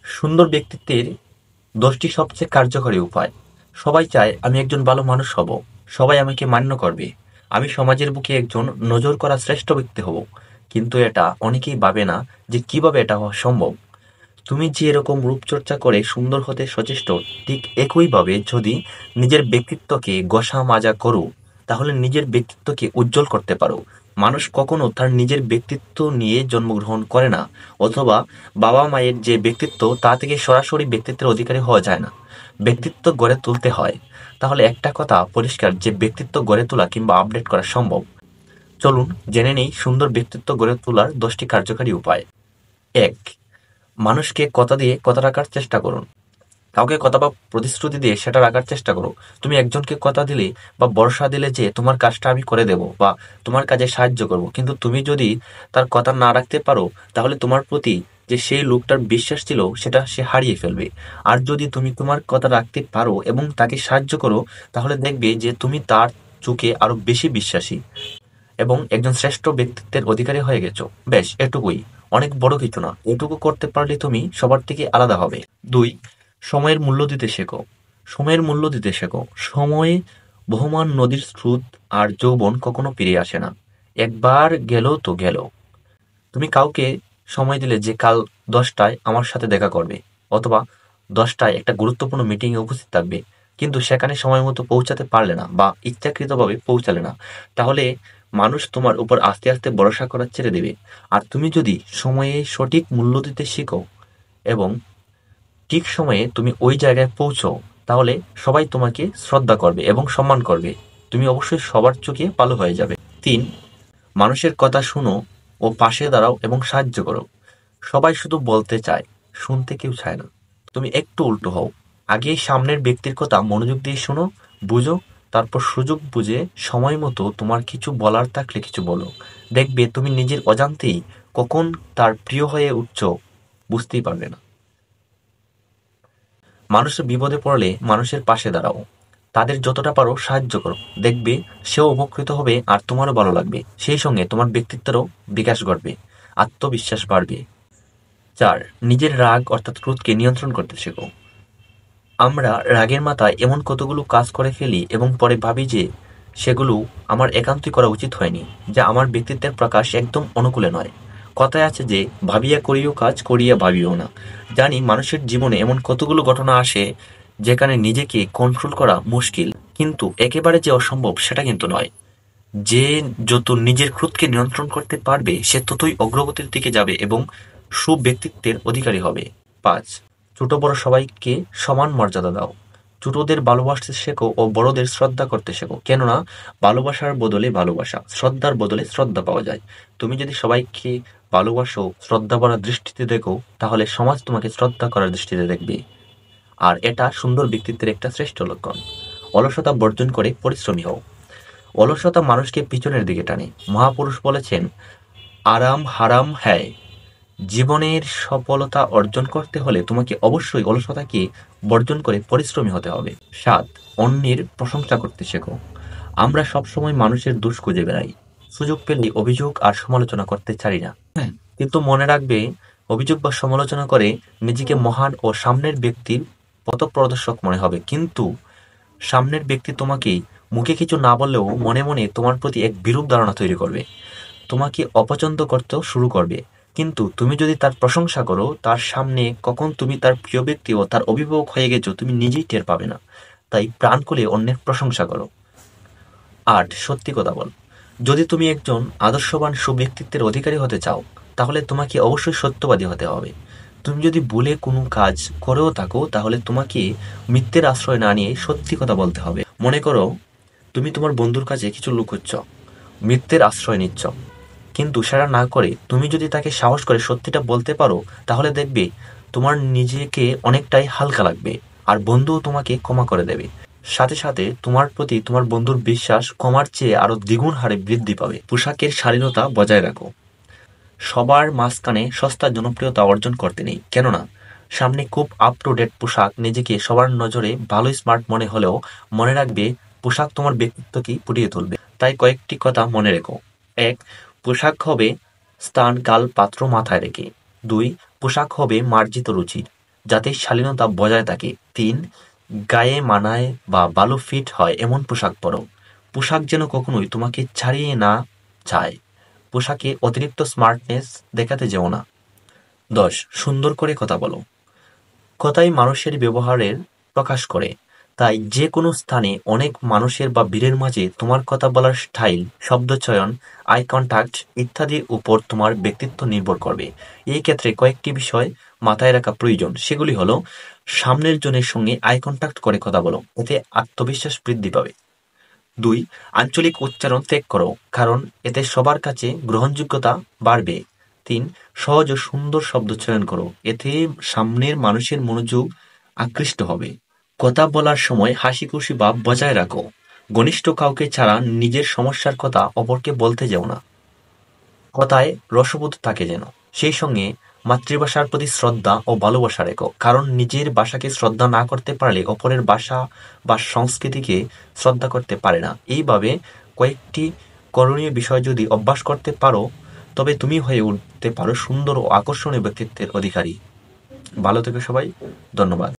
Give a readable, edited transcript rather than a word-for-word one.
সুন্দর ব্যক্তিত্বের 10টি সবচেয়ে কার্যকরী উপায়। সবাই চায় আমি একজন ভালো মানুষ হব, সবাই আমাকে মান্য করবে, আমি সমাজের বুকে একজন নজর করা শ্রেষ্ঠ ব্যক্তি হব। কিন্তু এটা অনেকেই ভাবে না যে কিভাবে এটা হওয়া সম্ভব। তুমি যে এরকম রূপচর্চা করে সুন্দর হতে সচেষ্ট, ঠিক একইভাবে যদি নিজের ব্যক্তিত্বকে ঘষা মাজা করো, তাহলে নিজের ব্যক্তিত্বকে উজ্জ্বল করতে পারো। মানুষ কখনো তার নিজের ব্যক্তিত্ব নিয়ে জন্মগ্রহণ করে না, অথবা বাবা মায়ের যে ব্যক্তিত্ব তা থেকে সরাসরি ব্যক্তিত্বের অধিকারী হওয়া যায় না, ব্যক্তিত্ব গড়ে তুলতে হয়। তাহলে একটা কথা পরিষ্কার যে ব্যক্তিত্ব গড়ে তোলা কিংবা আপডেট করা সম্ভব। চলুন জেনে নেই সুন্দর ব্যক্তিত্ব গড়ে তোলার 10টি কার্যকারী উপায়। 1. মানুষকে কথা দিয়ে কথা রাখার চেষ্টা করুন। কাউকে কথা বা প্রতিশ্রুতি দিয়ে সেটা রাখার চেষ্টা করো। তুমি একজনকে কথা দিলে বা ভরসা দিলে যে তোমার কাজটা আমি করে দেব বা তোমার কাজে সাহায্য করব, কিন্তু তুমি যদি তার কথা না রাখতে পারো, তাহলে তোমার প্রতি যে সেই লোকটার বিশ্বাস ছিল সেটা সে হারিয়ে ফেলবে। আর যদি তুমি তোমার কথা রাখতে পারো এবং তাকে সাহায্য করো, তাহলে দেখবে যে তুমি তার চোখে আরো বেশি বিশ্বাসী এবং একজন শ্রেষ্ঠ ব্যক্তিত্বের অধিকারী হয়ে গেছো। বেশ, এটুকুই, অনেক বড় কিছু না। এটুকু করতে পারলে তুমি সবার থেকে আলাদা হবে। 2. সময়ের মূল্য দিতে শেখো। সময়ের মূল্য দিতে শেখো। সময়ে বহমান নদীর স্রোত আর যৌবন কখনো ফিরে আসে না। একবার গেল তো গেল। তুমি কাউকে সময় দিলে যে কাল 10টায় আমার সাথে দেখা করবে, অথবা 10টায় একটা গুরুত্বপূর্ণ মিটিংয়ে উপস্থিত থাকবে, কিন্তু সেখানে সময় মতো পৌঁছাতে পারলে না বা ইচ্ছাকৃতভাবে পৌঁছালে না, তাহলে মানুষ তোমার উপর আস্তে আস্তে ভরসা করা ছেড়ে দেবে। আর তুমি যদি সময়ে সঠিক মূল্য দিতে শিখো এবং ঠিক সময়ে তুমি ওই জায়গায় পৌঁছো, তাহলে সবাই তোমাকে শ্রদ্ধা করবে এবং সম্মান করবে। তুমি অবশ্যই সবার চোখে ভালো হয়ে যাবে। 3. মানুষের কথা শুনো ও পাশে দাঁড়াও এবং সাহায্য করো। সবাই শুধু বলতে চায়, শুনতে কেউ চায় না। তুমি একটু উল্টো হও। আগে সামনের ব্যক্তির কথা মনোযোগ দিয়ে শোনো, বুঝো, তারপর সুযোগ বুঝে সময় মতো তোমার কিছু বলার থাকলে কিছু বলো। দেখবে তুমি নিজের অজান্তেই কখন তার প্রিয় হয়ে উঠছো বুঝতেই পারবে না। মানুষের বিপদে পড়লে মানুষের পাশে দাঁড়াও। তাদের যতটা পারো সাহায্য করো। দেখবে সেও উপকৃত হবে আর তোমারও ভালো লাগবে। সেই সঙ্গে তোমার ব্যক্তিত্বেরও বিকাশ ঘটবে, আত্মবিশ্বাস বাড়বে। 4. নিজের রাগ অর্থাৎ ক্রোধকে নিয়ন্ত্রণ করতে শেখো। আমরা রাগের মাথায় এমন কতগুলো কাজ করে ফেলি এবং পরে ভাবি যে সেগুলো আমার একান্তই করা উচিত হয়নি, যা আমার ব্যক্তিত্বের প্রকাশ একদম অনুকূলে নয়। কথায় আছে যে ভাবিয়া করিও কাজ, করিয়া ভাবিও না। জানি মানুষের জীবনে এমন কতগুলো ঘটনা আসে যেখানে নিজেকে কন্ট্রোল করা মুশকিল, কিন্তু একেবারে যে অসম্ভব সেটা কিন্তু নয়। যে যত নিজের ক্রোধকে নিয়ন্ত্রণ করতে পারবে সে ততই অগ্রগতির দিকে যাবে এবং সুব্যক্তিত্বের অধিকারী হবে। 5. ছোট বড় সবাইকে সমান মর্যাদা দাও। ছোটদের ভালোবাসতে শেখো ও বড়দের শ্রদ্ধা করতে শেখো। কেননা ভালোবাসার বদলে ভালোবাসা, শ্রদ্ধার বদলে শ্রদ্ধা পাওয়া যায়। তুমি যদি সবাইকে ভালোবাসো, শ্রদ্ধা ভরা দৃষ্টিতে দেখো, তাহলে সমাজ তোমাকে শ্রদ্ধা করার দৃষ্টিতে দেখবে। আর এটা সুন্দর ব্যক্তিত্বের একটা শ্রেষ্ঠ লক্ষণ। অলসতা বর্জন করে পরিশ্রমী হও। অলসতা মানুষকে পিছনের দিকে টানে। মহাপুরুষ বলেছেন, আরাম হারাম হ্যায়। জীবনের সফলতা অর্জন করতে হলে তোমাকে অবশ্যই অলসতাকে বর্জন করে পরিশ্রমী হতে হবে। 7. অন্যের প্রশংসা করতে শেখো। আমরা সবসময় মানুষের দোষ খুঁজে বেড়াই। সুযোগ পেলে অভিযোগ আর সমালোচনা করতে চাই না, কিন্তু মনে রাখবে, অভিযোগ বা সমালোচনা করে নিজেকে মহান ও সামনের ব্যক্তির পথপ্রদর্শক মনে হবে, কিন্তু সামনের ব্যক্তি তোমাকে মুখে কিছু না বললেও মনে মনে তোমার প্রতি এক বিরূপ ধারণা তৈরি করবে, তোমাকে অপছন্দ করতেও শুরু করবে। কিন্তু তুমি যদি তার প্রশংসা করো, তার সামনে কখন তুমি তার প্রিয় ব্যক্তি ও তার অভিভাবক হয়ে গেছো তুমি নিজেই টের পাবে না। তাই প্রাণ খুলে অন্যের প্রশংসা করো। 8. সত্যি কথা বল। যদি তুমি একজন আদর্শবান সুব্যক্তিত্বের অধিকারী হতে চাও, তাহলে তোমাকে অবশ্যই সত্যবাদী হতে হবে। তুমি যদি ভুলে কোনো কাজ করেও থাকো, তাহলে তোমাকে মিথ্যের আশ্রয় না নিয়ে সত্যি কথা বলতে হবে। মনে করো তুমি তোমার বন্ধুর কাছে কিছু লুকোচ্ছ, মিথ্যের আশ্রয় নিচ্ছ, কিন্তু সেটা না করে তুমি যদি তাকে সাহস করে সত্যিটা বলতে পারো, তাহলে দেখবে তোমার নিজেকে অনেকটাই হালকা লাগবে আর বন্ধুও তোমাকে ক্ষমা করে দেবে। সাথে সাথে তোমার প্রতি তোমার বন্ধুর বিশ্বাস কমার চেয়ে আরো দ্বিগুণ হারে বৃদ্ধি পাবে। পোশাকের শালীনতা বজায় রাখো। সবার মাঝখানে সস্তা জনপ্রিয়তা অর্জন করতে নেই, কেননা সামনে খুব আপ টু ডেট পোশাক নিজেকে সবার নজরে ভালো স্মার্ট মনে হলেও মনে রাখবে পোশাক তোমার ব্যক্তিত্বকে ফুটিয়ে তুলবে। তাই কয়েকটি কথা মনে রেখো। 1. পোশাক হবে স্থান কাল পাত্র মাথায় রেখে। 2. পোশাক হবে মার্জিত রুচির। যাতে শালীনতা বজায় থাকে। 3. গায়ে মানায় বা ভালো ফিট হয় এমন পোশাক পরো। পোশাক যেন কখনোই তোমাকে ছাড়িয়ে না যায়। পোশাকে অতিরিক্ত স্মার্টনেস দেখাতে যেও না। 10. সুন্দর করে কথা বলো। কথাই মানুষের ব্যবহারের প্রকাশ করে। তাই যে কোনো স্থানে অনেক মানুষের বা ভিড়ের মাঝে তোমার কথা বলার স্টাইল, শব্দচয়ন, আই কন্টাক্ট ইত্যাদির উপর তোমার ব্যক্তিত্ব নির্ভর করবে। এই ক্ষেত্রে কয়েকটি বিষয় মাথায় রাখা প্রয়োজন। সেগুলি হলো, সামনের জনের সঙ্গে আই কন্টাক্ট করে কথা বলো, এতে আত্মবিশ্বাস বৃদ্ধি পাবে। 2. আঞ্চলিক উচ্চারণ ত্যাগ করো, কারণ এতে সবার কাছে গ্রহণযোগ্যতা বাড়বে। 3. সহজ ও সুন্দর শব্দ চয়ন করো, এতে সামনের মানুষের মনোযোগ আকৃষ্ট হবে। কথা বলার সময় হাসি খুশি ভাব বজায় রাখো। ঘনিষ্ঠ কাউকে ছাড়া নিজের সমস্যার কথা অপরকে বলতে যেও না। কথায় রসবোধ থাকে যেন। সেই সঙ্গে মাতৃভাষার প্রতি শ্রদ্ধা ও ভালোবাসা রেখো, কারণ নিজের ভাষাকে শ্রদ্ধা না করতে পারলে অপরের ভাষা বা সংস্কৃতিকে শ্রদ্ধা করতে পারে না। এইভাবে কয়েকটি করণীয় বিষয় যদি অভ্যাস করতে পারো, তবে তুমি হয়ে উঠতে পারো সুন্দর ও আকর্ষণীয় ব্যক্তিত্বের অধিকারী। ভালো থেকো সবাই, ধন্যবাদ।